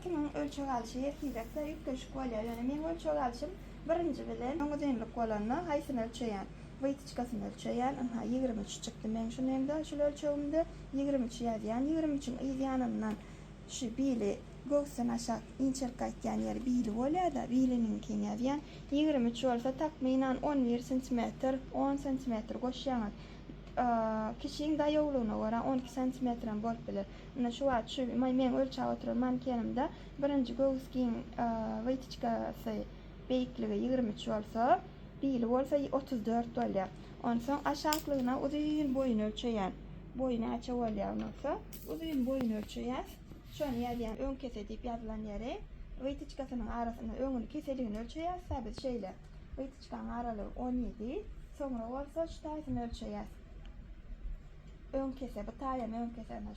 kimin ölçek alışı ýetmezse ýetgeşik bolýar. Ýani men ölçek alışym birinji bilen öňüňlik bolanna haýsyny ölçeýän. Wytyczkasyny ölçeýän. 23 çykdy. Men şu memde şu ölçegimde 23 ýazýan. 23-iň ýazýanyndan şu bili göksen aşağı inçerk aýtýan ýeri bili bolýar-da, bilinin kiň ýazýan. 23 bolsa takminan 11 cm, 10 cm goşýaňyz. Kişiň daýaglygyna görä 12 cm bolup biler. Ina şu wagt şu men ölçäp oturan mankenimde birinji göwüskiň wytyczkasy beýikligi 23 bolsa, bili bolsa 34 bolýar. Ondan soň aşaglygyna uzun boyuny ölçeýän. Boyuny aça bolýar bolsa, uzun boyuny ölçeýär. Şonu ýazýan öň kese diýip ýazylan ýeri wytyczkasynyň arasyna öňüni keseligini ölçeýär. Sabit şeýle. Wytyczkanyň aralygy 17, soňra bolsa şu taýsyny ölçeýär. Ön kese, bu taýyny ön kesene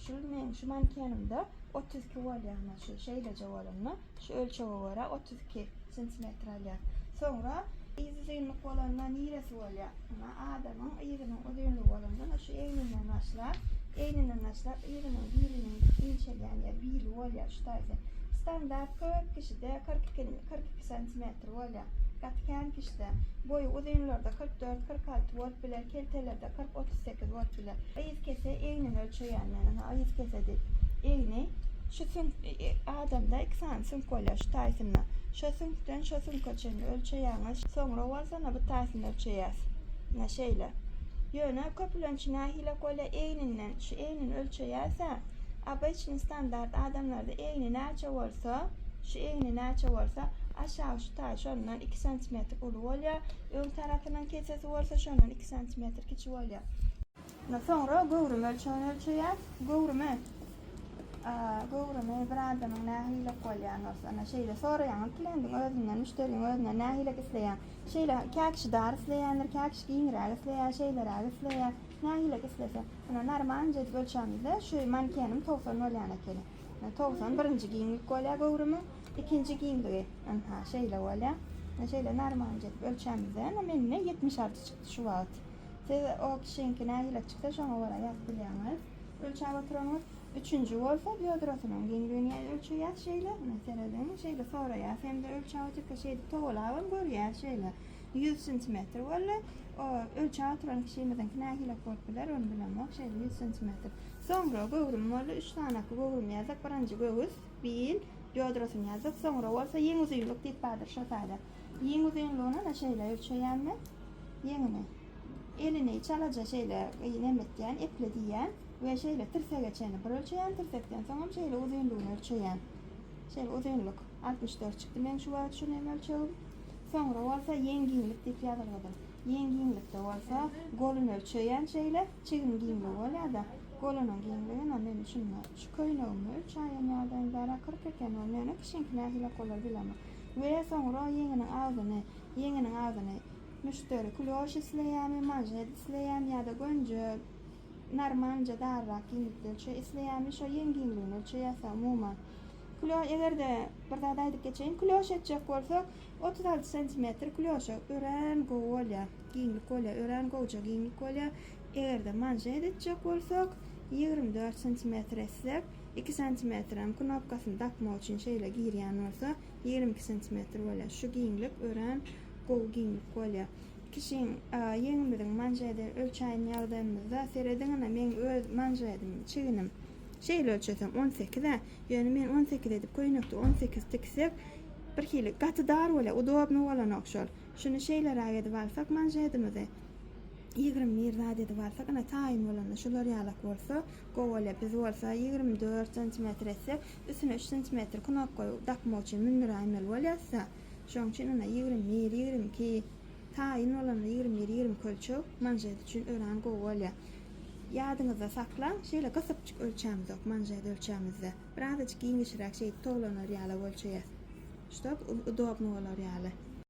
şu mankenimde 32 bolýar, şu şeýleje bolanny, şu ölçege görä 32 cm alýar. Soňra izleýänlik bolandan niresi bolýar? Adamyň ýeriniň uzunlygy bolandan şu eýninden başlap, ýeriniň biliniň inçelýän ýeri bili bolýar şu taýsy. Standart 40 kişide 42 cm bolýar. Gatken kişide boyu uzunlarda 44-46 volt biler, keltelerde 40-38 volt biler. Aýyz kese eýnini ölçeýän, ýani aýyz kese diýip eýni şu adamda 2 sany sünk bolýar şu taýsyna. Şu sünkden şu sünkçe ölçeýäňiz, soňra bolsa bu taýsyny ölçeýäs. Ina şeýle. Ýöne köpülençi nähile bolýar eýninden şu eýnini ölçeýärse, abaçny standart adamlarda eýni näçe bolsa, şu eýni näçe bolsa aşağı şu taý şondan 2 cm uly bolýar. Öň tarapynyň kesesi bolsa şondan 2 cm kiçi bolýar. Soňra göwrüm ölçegini ölçeýär. Göwrüme bir adamyň nähile bolýan bolsa, ana şeýle soraýan klientin özünden, müşteriň özünden nähile isleýän. Şeýle käkişi dar isleýänler, käkişi giňirä isleýär, şeýlere isleýär. Nähile islese, ana normalja ölçämizde şu mankenim 90 bolýan ekeni. 90 birinji giňlik bolýar göwrümi, ikinji giňligi. Şeýle bolýar. Şeýle normalja ölçämizde menne 76 çykdy şu wagt. Siz o kişiňki nähile çyksa şoňa görä ýazyp bilýäňiz. Ölçäp oturaňyz. Üçüncü bolsa biodrosynyň giňligini ölçeýär şeýle. Meseleden şeýle soraýar. Hem de ölçäp oturka şeýle togulabyn görýär şeýle. 100 cm bolla o ölçäp oturan kişimiziň nähile bolup biler, onu bilenmek şeýle 100 cm. Soňra göwrüm bolla 3 tane göwrüm ýazak, birinji göwüs, bil, biodrosyny ýazak, soňra bolsa ýeň uzunlyk diýip badyr şu taýda. Ýeň uzunlygyny şeýle ölçeýärmi? Ýeňini. Elini çalaja şeýle nemetýän, eple diýen we şeýle tirsege çeni bir ölçeýän, tirsekden soň şeýle uzunlygyny ölçeýän. Şeýle uzunlyk 64 çykdy. Men şu wagt şunu ölçeýim. Soňra bolsa ýeň giňlik diýip ýazylýar. Ýeň giňlikde bolsa goluny ölçeýän şeýle çigin giňligi bolýar-da. Golunyň giňligini men şunu şu köýnegimi ölçäýän ýerden gara 40 eken bolýan, kişiňki nähile bolar bilemem. We soňra ýeňiniň agyny müşteri kloş isleýärmi, majet isleýärmi ýa-da gönje normalja darrak giňlikde isleýärmi şo ýeň giňligini ölçeýärse umuman. Kilo egerde bir zada aýdyp geçeýin, kloş etjek bolsak 36 cm kloşa ören gowy bolýar. Giňlik bolýar, ören gowja giňlik bolýar. Egerde majet etjek bolsak 24 cm etsek 2 cm knopkasyny takmak üçin şeýle girýän bolsa 22 cm bolýar. Şu giňlik ören gowy giňlik bolýar. Kişiň ýeňimiziň manjedy ölçäýän ýagdaýymyzda serediňine men öz manjadymy çiginim şeýle ölçesem 18-de, ýöne men 18 edip köýnekde 18 tiksek bir hili gaty dar bolýar, udobny bolan okşar. Şunu şeýlere edip alsak manjadymy 20 zat edip alsak ana taýyn bolan şular ýalak bolsa, gowy bolýar. Biz bolsa 24 cm etsek, üstüne 3 cm knopka takmak üçin münir aýmel bolýarsa, şoň üçin ana 22 taýyn bolan 20 kölçek manjedy üçin ören gowy bolýar. Ýadyňyzda saklaň, şeýle gysypçyk ölçämiz ok manjedy ölçämizde. Birazajyk giňişirek şeýle toglanar ýaly ölçeýär. Şop udobny bolar ýaly.